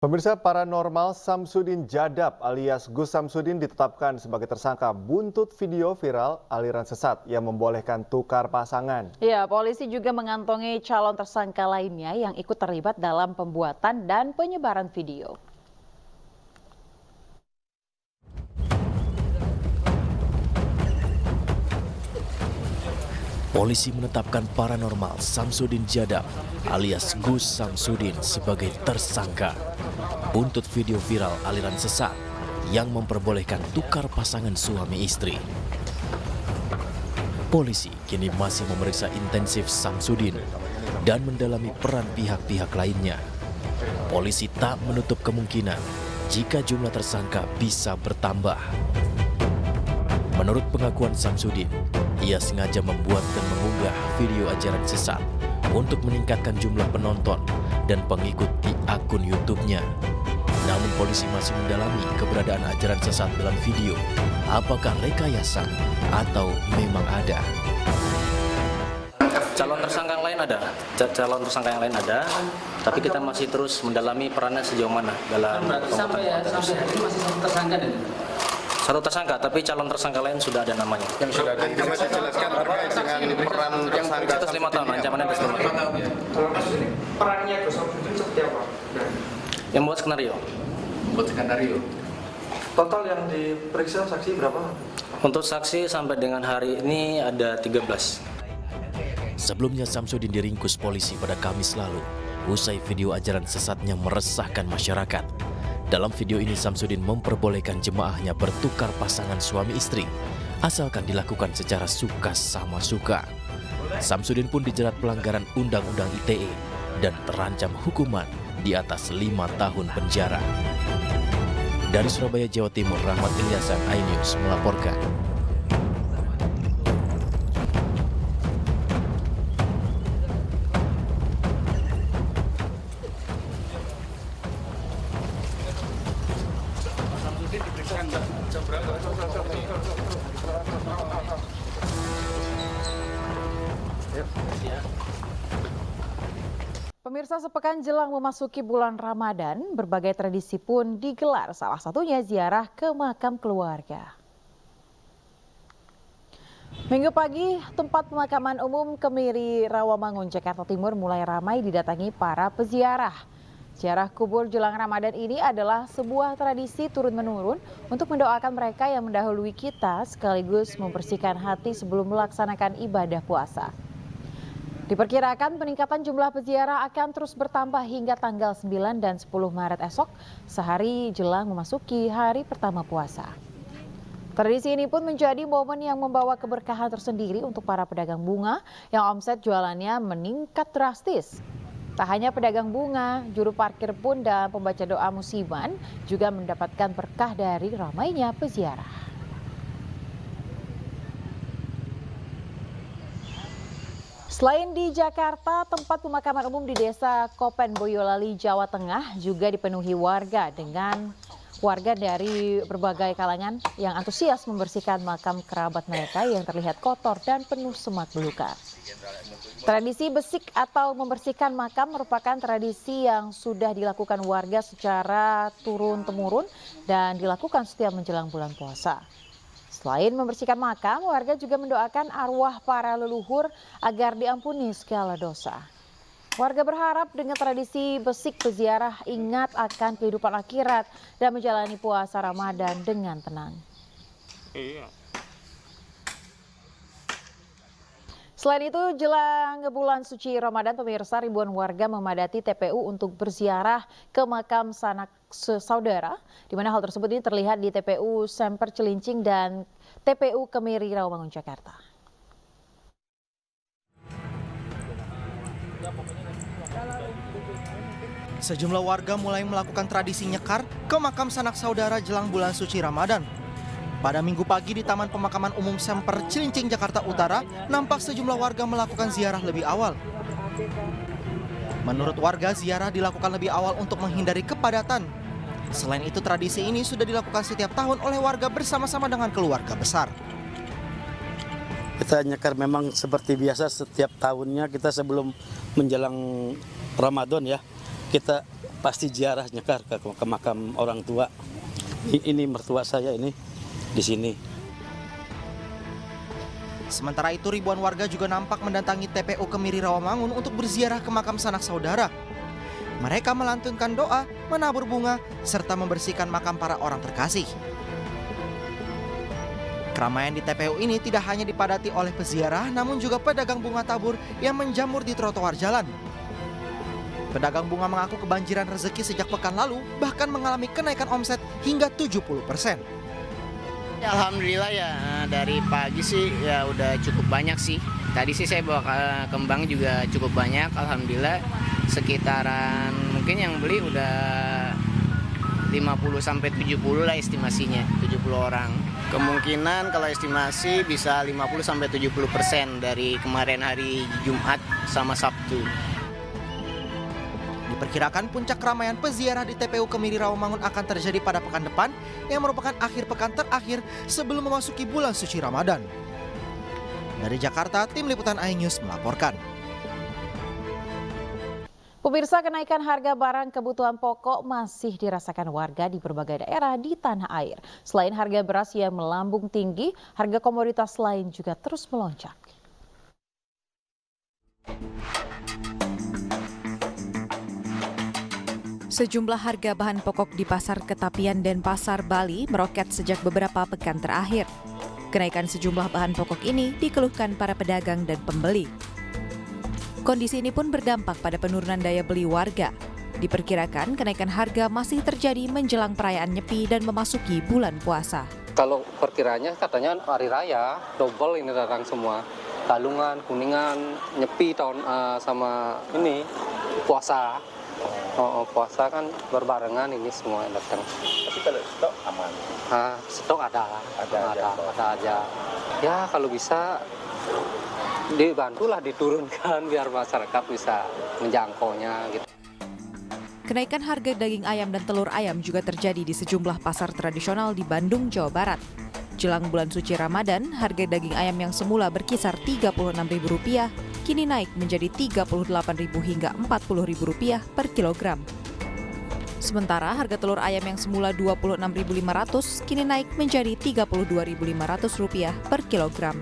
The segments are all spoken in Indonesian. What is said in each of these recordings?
Pemirsa, paranormal Samsudin Jadab alias Gus Samsudin ditetapkan sebagai tersangka buntut video viral aliran sesat yang membolehkan tukar pasangan. Ya, polisi juga mengantongi calon tersangka lainnya yang ikut terlibat dalam pembuatan dan penyebaran video. Polisi menetapkan paranormal Samsudin Jadab alias Gus Samsudin sebagai tersangka buntut video viral aliran sesat yang memperbolehkan tukar pasangan suami istri. Polisi kini masih memeriksa intensif Samsudin dan mendalami peran pihak-pihak lainnya. Polisi tak menutup kemungkinan jika jumlah tersangka bisa bertambah. Menurut pengakuan Samsudin, ia sengaja membuat dan mengunggah video ajaran sesat untuk meningkatkan jumlah penonton dan pengikut di akun YouTube-nya. Namun polisi masih mendalami keberadaan ajaran sesat dalam video. Apakah rekayasa atau memang ada? Calon tersangka yang lain ada, tapi kita masih terus mendalami perannya sejauh mana dalam sampai hari ini masih satu tersangka dan satu tersangka, tapi calon tersangka lain sudah ada namanya. Yang sudah ada, bisa dijelaskan terkait dengan peran tersangka Atas 5 tahun, ancamannya atas 5 tahun. Dalam kasus ini perannya Gus Samsudin seperti apa? Yang membuat skenario. Total yang diperiksa saksi berapa? Untuk saksi sampai dengan hari ini ada 13. Sebelumnya Samsudin diringkus polisi pada Kamis lalu usai video ajaran sesatnya meresahkan masyarakat. Dalam video ini Samsudin memperbolehkan jemaahnya bertukar pasangan suami istri asalkan dilakukan secara suka sama suka. Samsudin pun dijerat pelanggaran Undang-Undang ITE dan terancam hukuman di atas 5 tahun penjara. Dari Surabaya, Jawa Timur, Rahmat Ilyasan, iNews melaporkan. Pemirsa, sepekan jelang memasuki bulan Ramadan, berbagai tradisi pun digelar, salah satunya ziarah ke makam keluarga. Minggu pagi, tempat pemakaman umum Kemiri, Rawamangun, Jakarta Timur mulai ramai didatangi para peziarah. Ziarah kubur jelang Ramadan ini adalah sebuah tradisi turun-menurun untuk mendoakan mereka yang mendahului kita sekaligus membersihkan hati sebelum melaksanakan ibadah puasa. Diperkirakan peningkatan jumlah peziarah akan terus bertambah hingga tanggal 9 dan 10 Maret esok, sehari jelang memasuki hari pertama puasa. Tradisi ini pun menjadi momen yang membawa keberkahan tersendiri untuk para pedagang bunga yang omset jualannya meningkat drastis. Tak hanya pedagang bunga, juru parkir pun dan pembaca doa musiman juga mendapatkan berkah dari ramainya peziarah. Selain di Jakarta, tempat pemakaman umum di Desa Kopen, Boyolali, Jawa Tengah juga dipenuhi warga dari berbagai kalangan yang antusias membersihkan makam kerabat mereka yang terlihat kotor dan penuh semak belukar. Tradisi besik atau membersihkan makam merupakan tradisi yang sudah dilakukan warga secara turun-temurun dan dilakukan setiap menjelang bulan puasa. Selain membersihkan makam, warga juga mendoakan arwah para leluhur agar diampuni segala dosa. Warga berharap dengan tradisi besik peziarah ingat akan kehidupan akhirat dan menjalani puasa Ramadan dengan tenang. Selain itu, jelang bulan suci Ramadan, pemirsa, ribuan warga memadati TPU untuk berziarah ke makam sanak saudara, di mana hal tersebut ini terlihat di TPU Semper Cilincing dan TPU Kemiri, Rawamangun, Jakarta. Sejumlah warga mulai melakukan tradisi nyekar ke makam sanak saudara jelang bulan suci Ramadan. Pada Minggu pagi di Taman Pemakaman Umum Semper Cilincing, Jakarta Utara, nampak sejumlah warga melakukan ziarah lebih awal. Menurut warga, ziarah dilakukan lebih awal untuk menghindari kepadatan. Selain itu, tradisi ini sudah dilakukan setiap tahun oleh warga bersama-sama dengan keluarga besar. Kita nyekar memang seperti biasa setiap tahunnya kita sebelum menjelang Ramadan ya. Kita pasti ziarah nyekar ke makam orang tua. Ini mertua saya ini di sini. Sementara itu ribuan warga juga nampak mendatangi TPU Kemiri Rawamangun untuk berziarah ke makam sanak saudara. Mereka melantunkan doa, menabur bunga, serta membersihkan makam para orang terkasih. Keramaian di TPU ini tidak hanya dipadati oleh peziarah, namun juga pedagang bunga tabur yang menjamur di trotoar jalan. Pedagang bunga mengaku kebanjiran rezeki sejak pekan lalu, bahkan mengalami kenaikan omset hingga 70%. Alhamdulillah ya, dari pagi sih ya udah cukup banyak sih. Tadi sih saya bawa kembang juga cukup banyak, alhamdulillah sekitaran mungkin yang beli udah 50-70 lah estimasinya, 70 orang. Kemungkinan kalau estimasi bisa 50-70% dari kemarin hari Jumat sama Sabtu. Diperkirakan puncak keramaian peziarah di TPU Kemiri Rawamangun akan terjadi pada pekan depan yang merupakan akhir pekan terakhir sebelum memasuki bulan suci Ramadan. Dari Jakarta, tim liputan iNews melaporkan. Pemirsa, kenaikan harga barang kebutuhan pokok masih dirasakan warga di berbagai daerah di tanah air. Selain harga beras yang melambung tinggi, harga komoditas lain juga terus melonjak. Sejumlah harga bahan pokok di Pasar Ketapian dan Pasar Bali meroket sejak beberapa pekan terakhir. Kenaikan sejumlah bahan pokok ini dikeluhkan para pedagang dan pembeli. Kondisi ini pun berdampak pada penurunan daya beli warga. Diperkirakan kenaikan harga masih terjadi menjelang perayaan Nyepi dan memasuki bulan puasa. Kalau perkiranya katanya hari raya, double ini datang semua. Galungan, Kuningan, Nyepi tahun sama ini puasa. Puasa kan berbarengan ini semua datang. Tapi kalau stok aman? Stok ada aja. Ya kalau bisa dibantulah diturunkan biar masyarakat bisa menjangkaunya gitu. Kenaikan harga daging ayam dan telur ayam juga terjadi di sejumlah pasar tradisional di Bandung, Jawa Barat. Jelang bulan suci Ramadan, harga daging ayam yang semula berkisar Rp36.000 kini naik menjadi Rp38.000 hingga Rp40.000 per kilogram. Sementara harga telur ayam yang semula Rp26.500 kini naik menjadi Rp32.500 per kilogram.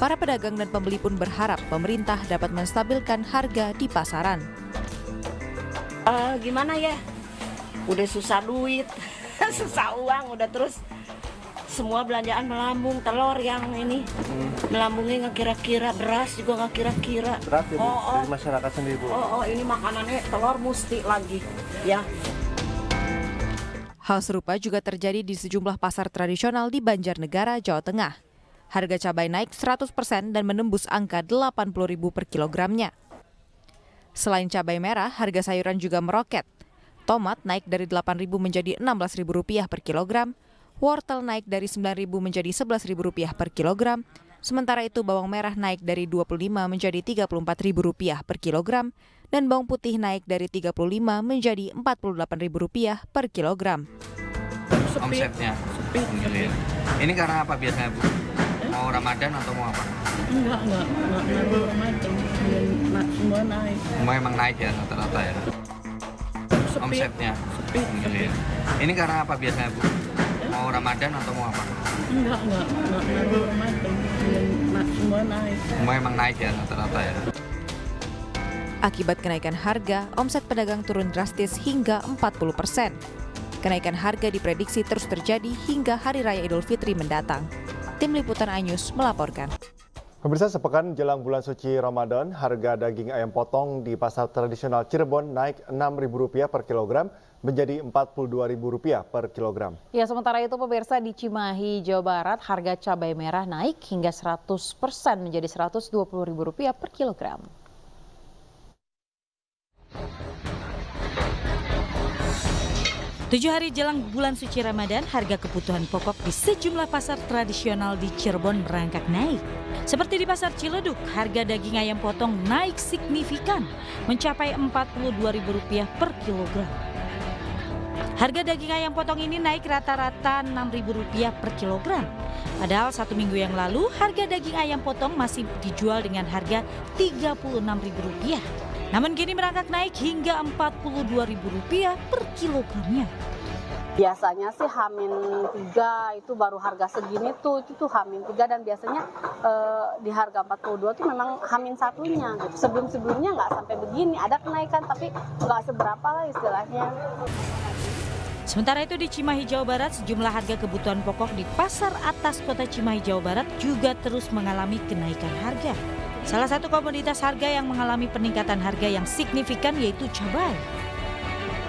Para pedagang dan pembeli pun berharap pemerintah dapat menstabilkan harga di pasaran. Gimana ya? Udah susah duit, susah uang, udah terus semua belanjaan melambung, telur yang ini melambungnya nggak kira-kira, beras juga nggak kira-kira. Berat ya, dari masyarakat sendiri, Bu? Ini makanannya telur mesti lagi, ya. Hal serupa juga terjadi di sejumlah pasar tradisional di Banjarnegara, Jawa Tengah. Harga cabai naik 100% dan menembus angka Rp80.000 per kilogramnya. Selain cabai merah, harga sayuran juga meroket. Tomat naik dari Rp8.000 menjadi Rp16.000 per kilogram. Wortel naik dari Rp9.000 menjadi Rp11.000 per kilogram. Sementara itu bawang merah naik dari Rp25 menjadi Rp34.000 per kilogram. Dan bawang putih naik dari Rp35 menjadi Rp48.000 per kilogram. Omsetnya sepi. Ini karena apa biasanya, Bu? Mau Ramadan atau mau apa? Enggak Ramadan. Semua naik. Semua emang naik ya rata-rata ya? Omsetnya sepi. Ini karena apa biasanya, Bu? Mau Ramadan atau mau apa? Enggak Ramadan. Semua naik. Semua emang naik ya rata-rata ya? Akibat kenaikan harga, omset pedagang turun drastis hingga 40%. Kenaikan harga diprediksi terus terjadi hingga Hari Raya Idul Fitri mendatang. Tim Liputan iNews melaporkan. Pemirsa, sepekan jelang bulan suci Ramadan, harga daging ayam potong di pasar tradisional Cirebon naik Rp6.000 per kilogram menjadi Rp42.000 per kilogram. Ya, sementara itu pemirsa di Cimahi, Jawa Barat, harga cabai merah naik hingga 100% menjadi Rp120.000 per kilogram. Tujuh hari jelang bulan suci Ramadan, harga kebutuhan pokok di sejumlah pasar tradisional di Cirebon merangkak naik. Seperti di Pasar Ciledug, harga daging ayam potong naik signifikan, mencapai Rp42.000 per kilogram. Harga daging ayam potong ini naik rata-rata Rp6.000 per kilogram. Padahal 1 minggu yang lalu, harga daging ayam potong masih dijual dengan harga Rp36.000. Namun kini merangkak naik hingga Rp42.000 per kilogramnya. Biasanya sih H-3 itu baru harga segini tuh, itu H-3 dan biasanya di harga 42 tuh memang H-1-nya gitu. Sebelum-sebelumnya nggak sampai begini, ada kenaikan tapi nggak seberapa lah istilahnya. Sementara itu di Cimahi, Jawa Barat, sejumlah harga kebutuhan pokok di pasar atas kota Cimahi, Jawa Barat juga terus mengalami kenaikan harga. Salah satu komoditas harga yang mengalami peningkatan harga yang signifikan yaitu cabai.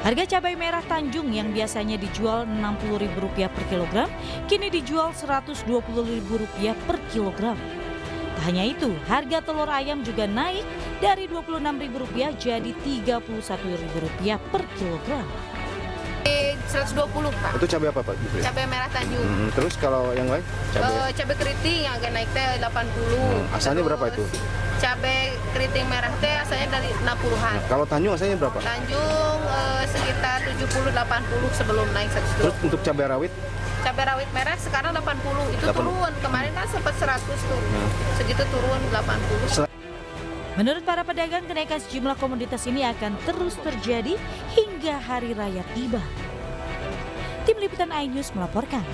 Harga cabai merah Tanjung yang biasanya dijual Rp60.000 per kilogram, kini dijual Rp120.000 per kilogram. Tak hanya itu, harga telur ayam juga naik dari Rp26.000 jadi Rp31.000 per kilogram. 120 Pak. Itu cabai apa Pak? Cabai merah Tanjung. Terus kalau yang lain? Cabai keriting yang agak naik teh 80. Asalnya berapa itu? Cabai keriting merah teh asalnya dari 60-an. Kalau Tanjung asalnya berapa? Tanjung sekitar 70-80 sebelum naik 120. Terus untuk cabai rawit? Cabai rawit merah sekarang 80. Itu turun. Kemarin kan sempat 100 tuh. Segitu turun 80. Menurut para pedagang, kenaikan sejumlah komoditas ini akan terus terjadi hingga hari raya tiba. Tim Liputan iNews melaporkan.